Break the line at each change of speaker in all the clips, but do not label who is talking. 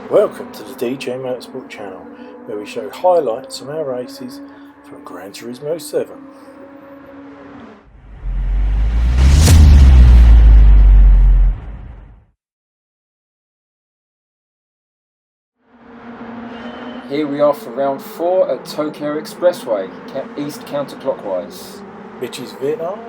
Welcome to the DJ Motorsport channel, where we show highlights from our races from Gran Turismo 7.
Here we are for round 4 at Tokyo Expressway, east counterclockwise.
Which is Vietnam?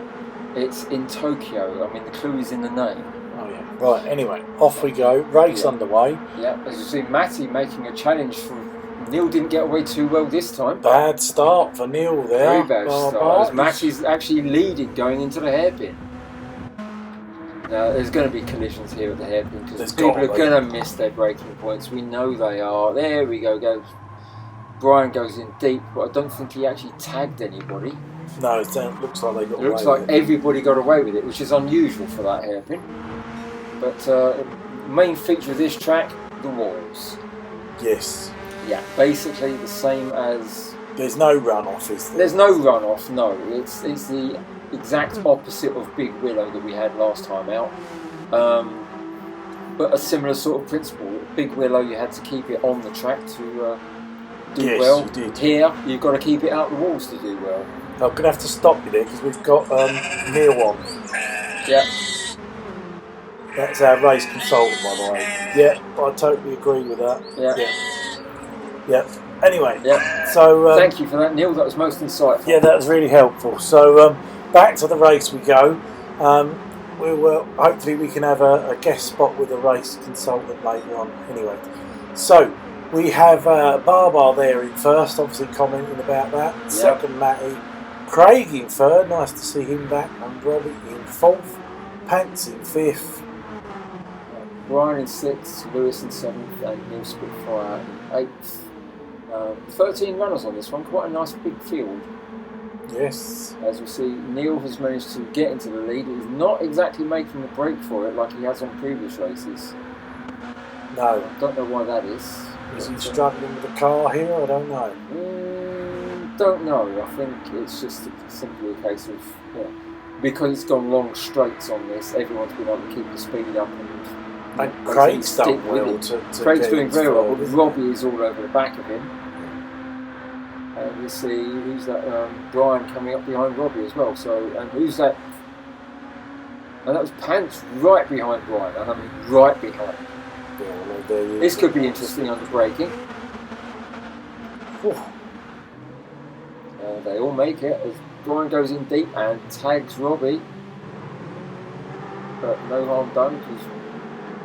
It's in Tokyo. I mean, the clue is in the name.
Oh yeah. Right, anyway, off we go. Race underway.
Yeah, as you see, Matty making a challenge from... Neil didn't get away too well this time.
Bad start for Neil there.
Very bad start. As Matty's actually leading going into the hairpin. Now, there's going to be collisions here at the hairpin because people are going to miss their braking points. We know they are. There we go. Brian goes in deep, but I don't think he actually tagged anybody.
No, it looks like they got away with it.
Looks like everybody got away with it, which is unusual for that hairpin. But main feature of this track, the walls.
Yes.
Yeah, basically the same as...
There's no runoff, is there?
There's no runoff, no. It's the exact opposite of Big Willow that we had last time out. But a similar sort of principle. Big Willow, you had to keep it on the track to do well.
You did.
Here, you've got to keep it out the walls to do well.
I'm going to have to stop you there because we've got Neil on.
Yeah.
That's our race consultant, by the way. Yeah, I totally agree with that. Yeah. Anyway, so...
thank you for that, Neil. That was most insightful.
Yeah, that was really helpful. So, back to the race we go. Hopefully we can have a guest spot with a race consultant later on. Anyway, so we have Barbar there in first, obviously commenting about that. Yep. Second, Matty. Craig in third, nice to see him back. And Robbie in fourth. Pants in fifth.
Brian in sixth, Lewis in seventh, and Neil Spitfire in eighth. 13 runners on this one, quite a nice big field.
Yes.
As we see, Neil has managed to get into the lead. He's not exactly making a break for it like he has on previous races.
No.
I don't know why that is.
Is he struggling with the car here? I don't know.
Don't know. I think it's just simply a case of, because it's gone long straights on this, everyone's been able to keep the speed up
and Craig's done well
Craig's doing very well, but Robbie is all over the back of him. And you see, who's that? Brian coming up behind Robbie as well. So, and who's that? And that was Pants right behind Brian. And I mean, right behind.
Yeah,
this could be interesting under braking. They all make it as Brian goes in deep and tags Robbie. But no harm done because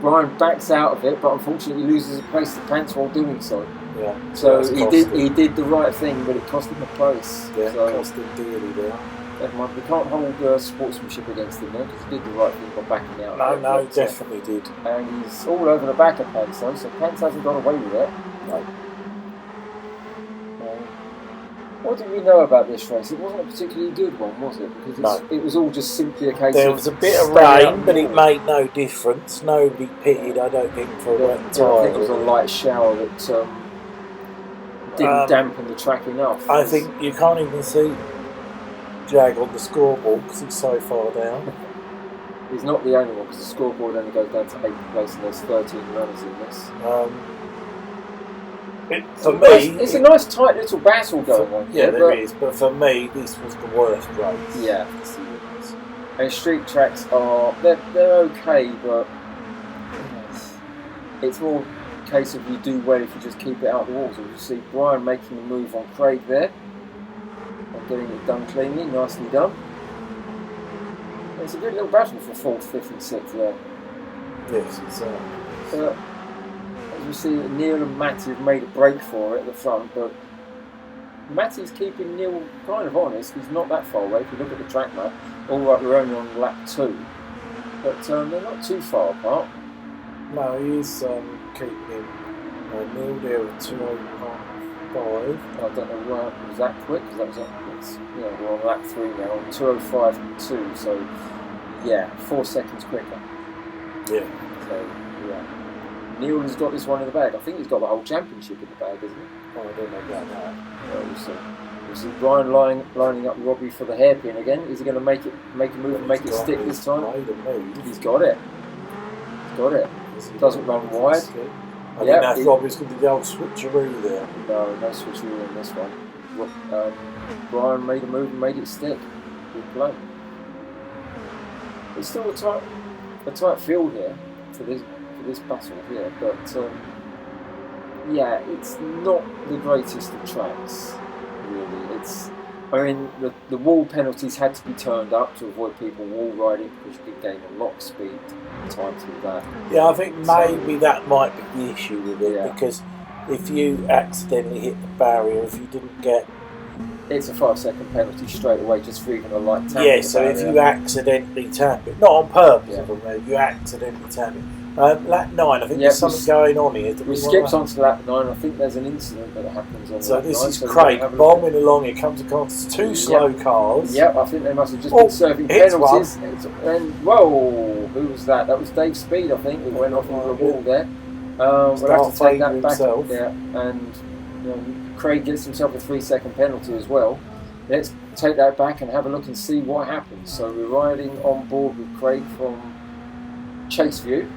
Brian backs out of it, but unfortunately loses a place to Pants while doing so.
Yeah.
So he did the right thing, but it cost him a place.
Yeah,
so
it cost him dearly there.
Never mind, we can't hold sportsmanship against him there because he did the right thing by backing out.
No, he definitely did.
And he's all over the back of Pants though, so Pants hasn't got away with it.
No.
What did we know about this race? It wasn't a particularly good one, was it? Because it was all just simply a case of...
There was a bit of rain, but it made no difference. Nobody pitted, I don't think, for a wet tyre.
I think it was a light shower that didn't dampen the track enough.
I think you can't even see Jag on the scoreboard because he's so far down.
He's not the only one because the scoreboard only goes down to 8th place and there's 13 runners in this. It's a nice tight little battle going on.
Yeah, there is, but for me this was the worst race.
Yeah. And street tracks they're okay, but it's more a case of you do well if you just keep it out the walls. You see Brian making a move on Craig there and getting it done cleanly, nicely done. It's a good little battle for 4th, 5th and 6th there.
Yes, it's
as you see, Neil and Matty have made a break for it at the front, but Matty's keeping Neil kind of honest. He's not that far away if you look at the track map. All right, we're only on lap 2, but they're not too far apart.
No, he is keeping him Neil there at 2:05.
I don't know why it was that quick, because we're on lap 3 now, on 2:05 and 2, so 4 seconds quicker.
Yeah.
So, Neil has got this one in the bag. I think he's got the whole championship in the bag, isn't he?
Oh, I don't know about that.
We'll see Brian lining up Robbie for the hairpin again. Is he going to make a move and make it stick this time?
He's
got it. Doesn't run wide.
I didn't know if Robbie's going to be the old switcheroo there.
No switcheroo in this one. Brian made a move and made it stick. Good play. It's still a tight field here for this battle here, but yeah, it's not the greatest of tracks, really. I mean, the wall penalties had to be turned up to avoid people wall riding because you could gain a lot of speed time through that.
Yeah, I think maybe that might be the issue with it, because if you accidentally hit the barrier, if you didn't get...
It's a 5-second penalty straight away just for even a light tap.
Yeah, so if you accidentally tap it, not on purpose, if you accidentally tap it. Lap 9, I think there's something going on here.
We skipped on to lap 9. I think there's an incident that happens on
so
lap 9.
So this is Craig bombing along. It comes across two slow cars.
Yep, I think they must have just been serving penalties. And whoa, who was that? That was Dave Speed, I think, who went off on the wall there. We'll have to take that back. Yeah, and Craig gets himself a 3-second penalty as well. Let's take that back and have a look and see what happens. So we're riding on board with Craig from Chase View.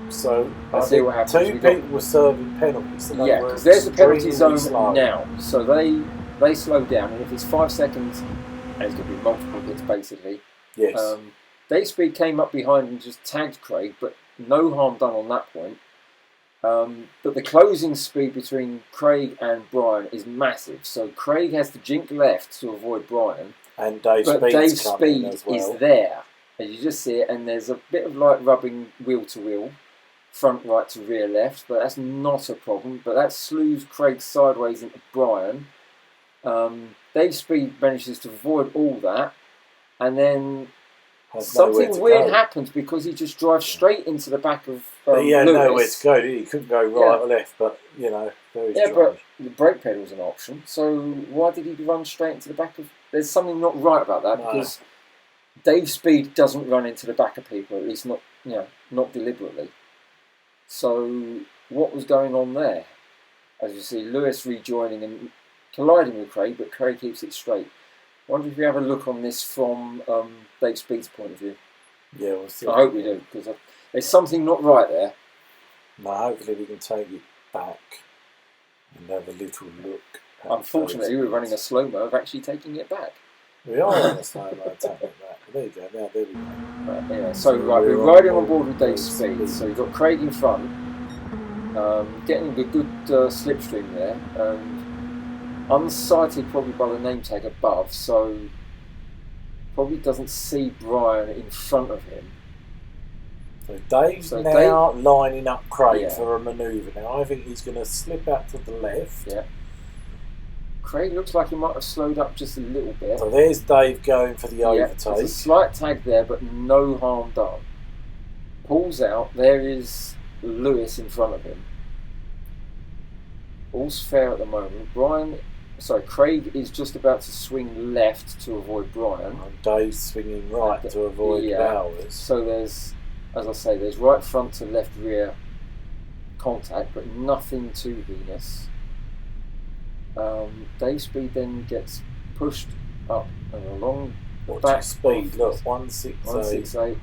So
let's see what happens.
Two people were serving penalties. So
because there's the penalty zone now. So they slow down, and if it's 5 seconds, and it's going to be multiple hits basically.
Yes.
Dave Speed came up behind and just tagged Craig, but no harm done on that point. But the closing speed between Craig and Brian is massive. So Craig has to jink left to avoid Brian,
and Dave Speed
is there. As you just see it, and there's a bit of light rubbing wheel to wheel, front right to rear left, but that's not a problem. But that slews Craig sideways into Brian. Dave Speed manages to avoid all that, and then something weird happens because he just drives straight into the back of
he had
Lewis.
Nowhere to go, did he? He couldn't go right or left, but very strange.
But the brake pedal's an option, so why did he run straight into the back of... There's something not right about that, because Dave Speed doesn't run into the back of people, at least not deliberately. So what was going on there? As you see, Lewis rejoining and colliding with Craig, but Craig keeps it straight. I wonder if we have a look on this from Dave Speed's point of view.
Yeah, we'll see.
I hope we do, because there's something not right there.
No, hopefully we can take it back and have a little look.
Unfortunately, we're running a slow-mo of actually taking it back.
We are on a slow-mo taking it back. There you go, now there we go.
Right, anyway, so we're riding on board with Dave Speed. So you've got Craig in front, getting a good slipstream there. Unsighted probably by the name tag above, so probably doesn't see Brian in front of him.
So Dave's now lining up Craig for a manoeuvre. Now I think he's going to slip out to the left.
Yeah. Craig looks like he might have slowed up just a little bit.
So there's Dave going for the overtake.
There's a slight tag there, but no harm done. Pulls out. There is Lewis in front of him. All's fair at the moment. Craig is just about to swing left to avoid Brian.
And Dave's swinging right to avoid Bowers.
So there's, as I say, there's right front to left rear contact, but nothing too heinous. Dave Speed then gets pushed up and along the back
speed. Look, 168.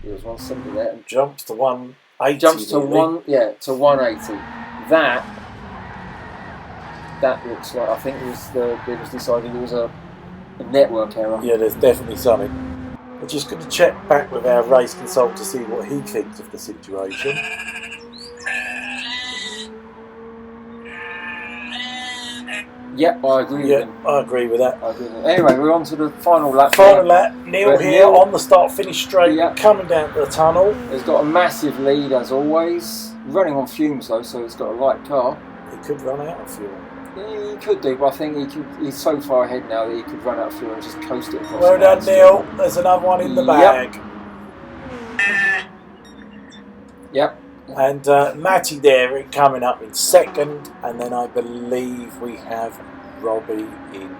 There's 170 there. And
jumps to 180.
Jumps to 180. That looks like, I think it was decided it was a network error.
Yeah, there's definitely something. We're just going to check back with our race consultant to see what he thinks of the situation.
Yep, I agree with him.
I agree with that.
Anyway, we're on to the final lap.
Neil here on the start-finish straight, coming down the tunnel.
He's got a massive lead as always. Running on fumes though, so he's got a light car.
He could run out of fuel.
Yeah, he could do, but I think he's so far ahead now that he could run out of fuel and just coast it across.
Well done, Neil. There's another one in the bag.
Yep.
And Matty there coming up in second, and then I believe we have Robbie in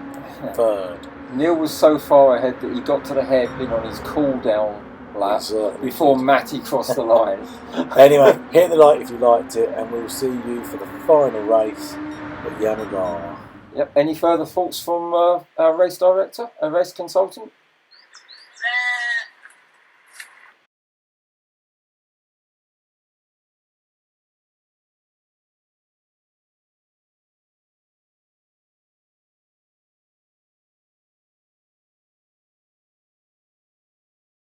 third.
Neil was so far ahead that he got to the hairpin on his cool-down lap before Matty crossed the line.
Anyway, hit the like if you liked it, and we'll see you for the final race at Yamagata.
Yep. Any further thoughts from our race director, our race consultant?